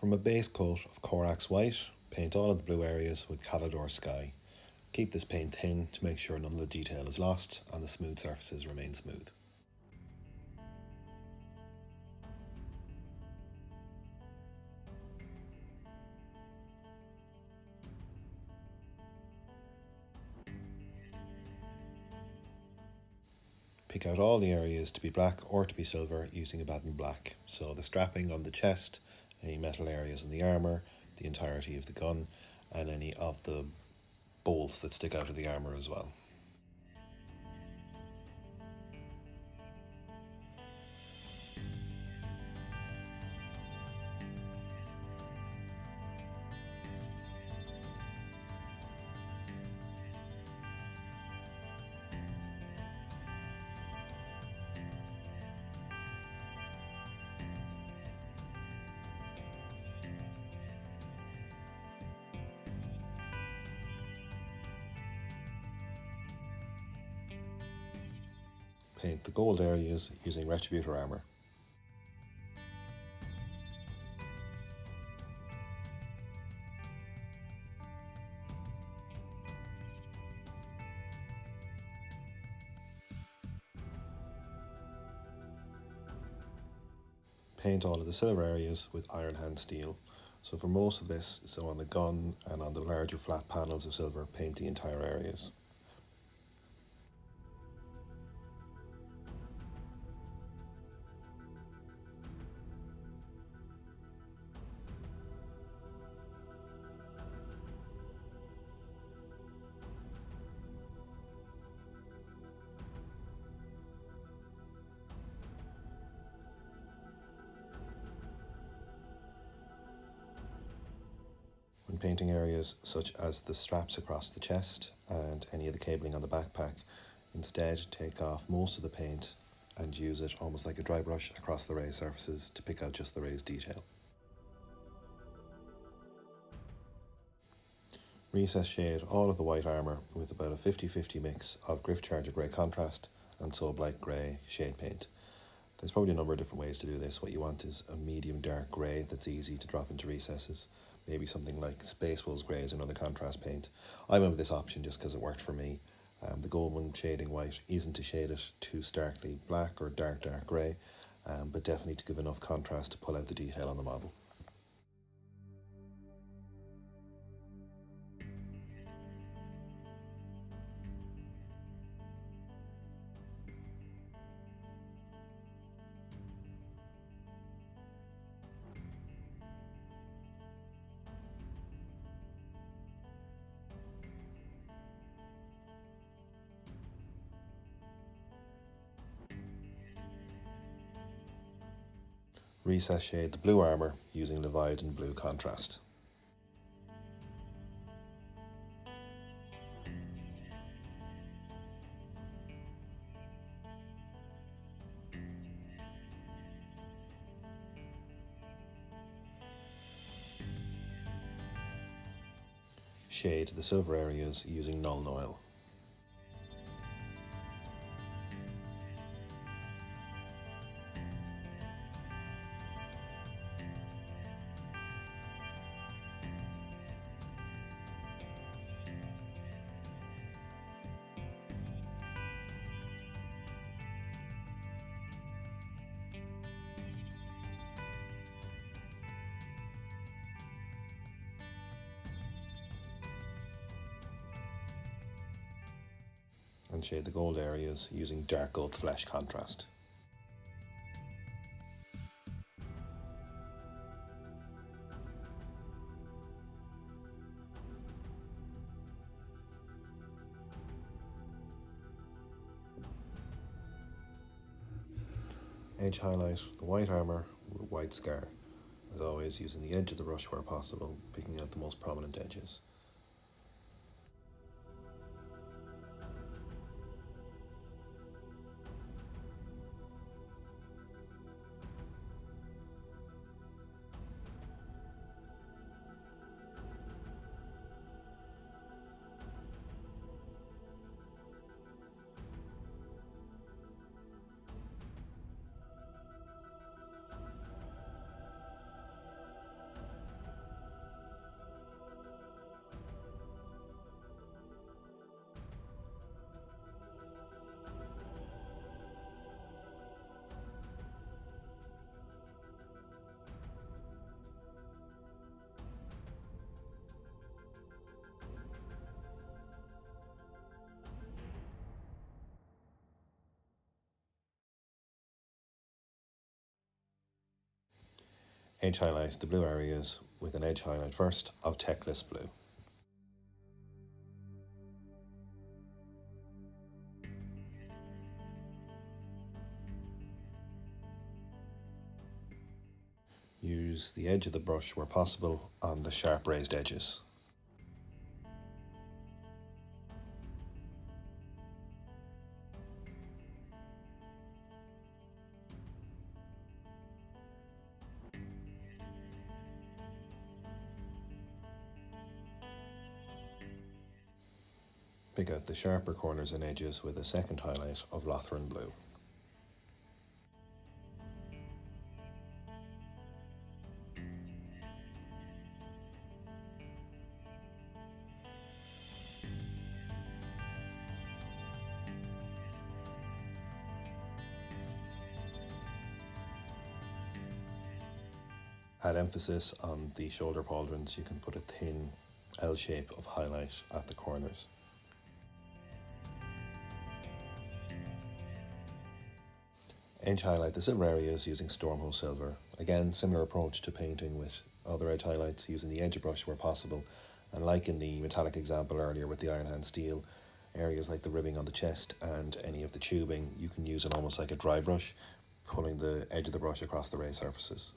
From a base coat of Corax White, paint all of the blue areas with Caledor Sky. Keep this paint thin to make sure none of the detail is lost and the smooth surfaces remain smooth. Pick out all the areas to be black or to be silver using Abaddon Black, so the strapping on the chest, any metal areas in the armour, the entirety of the gun, and any of the bolts that stick out of the armour as well. Paint the gold areas using Retributor Armour. Paint all of the silver areas with Iron Hand Steel. So for most of this, so on the gun and on the larger flat panels of silver, paint the entire areas. When painting areas such as the straps across the chest and any of the cabling on the backpack, instead take off most of the paint and use it almost like a dry brush across the raised surfaces to pick out just the raised detail. Recess shade all of the white armour with about a 50-50 mix of Gryph Charger Grey contrast and Soulblight Grey shade paint. There's probably a number of different ways to do this. What you want is a medium dark grey that's easy to drop into recesses. Maybe something like Space Wolves Grey is another contrast paint. I went with this option just because it worked for me. The Goldman shading white isn't to shade it too starkly black or dark grey, but definitely to give enough contrast to pull out the detail on the model. Recess shade the blue armour using Leviadon Blue contrast. Shade the silver areas using Nuln Oil. And shade the gold areas using dark gold flesh contrast. Edge highlight the white armour with white scar, as always using the edge of the brush where possible, picking out the most prominent edges. Edge highlight the blue areas with an edge highlight first of Teclis Blue. Use the edge of the brush where possible on the sharp raised edges. Pick out the sharper corners and edges with a second highlight of Lothern Blue. Add emphasis on the shoulder pauldrons. You can put a thin L shape of highlight at the corners. Edge highlight the silver areas using Stormhost Silver. Again, similar approach to painting with other edge highlights, using the edge of brush where possible. And like in the metallic example earlier with the iron hand steel, areas like the ribbing on the chest and any of the tubing, you can use it almost like a dry brush, pulling the edge of the brush across the raised surfaces.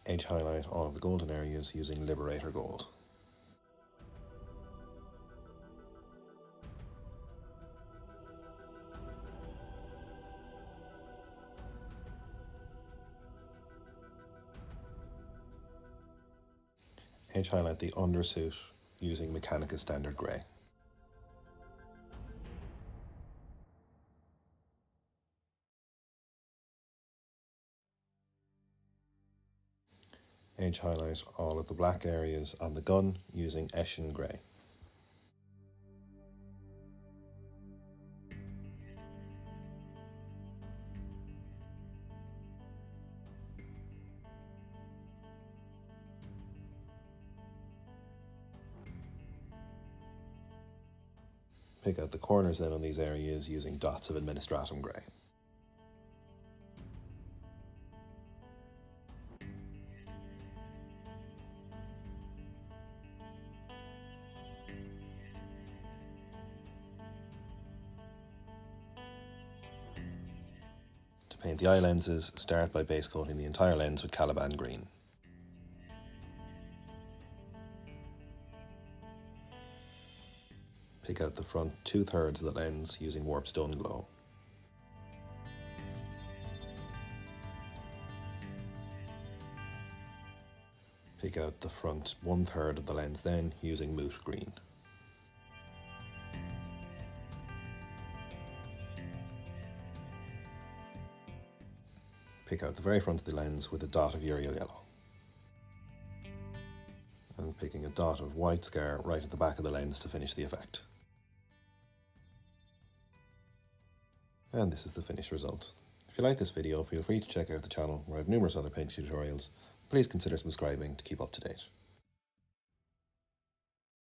Edge highlight all of the golden areas using Liberator Gold. Edge highlight the undersuit using Mechanicus Standard Grey. Edge highlight all of the black areas on the gun using Eshin Grey. Pick out the corners then on these areas using dots of Administratum Grey. To paint the eye lenses, start by base coating the entire lens with Caliban Green. Pick out the front 2/3 of the lens using Warpstone Glow. Pick out the front 1/3 of the lens then using Moot Green. Pick out the very front of the lens with a dot of Yriel Yellow. And picking a dot of white scar right at the back of the lens to finish the effect. And this is the finished result. If you like this video, feel free to check out the channel where I have numerous other painting tutorials. Please consider subscribing to keep up to date.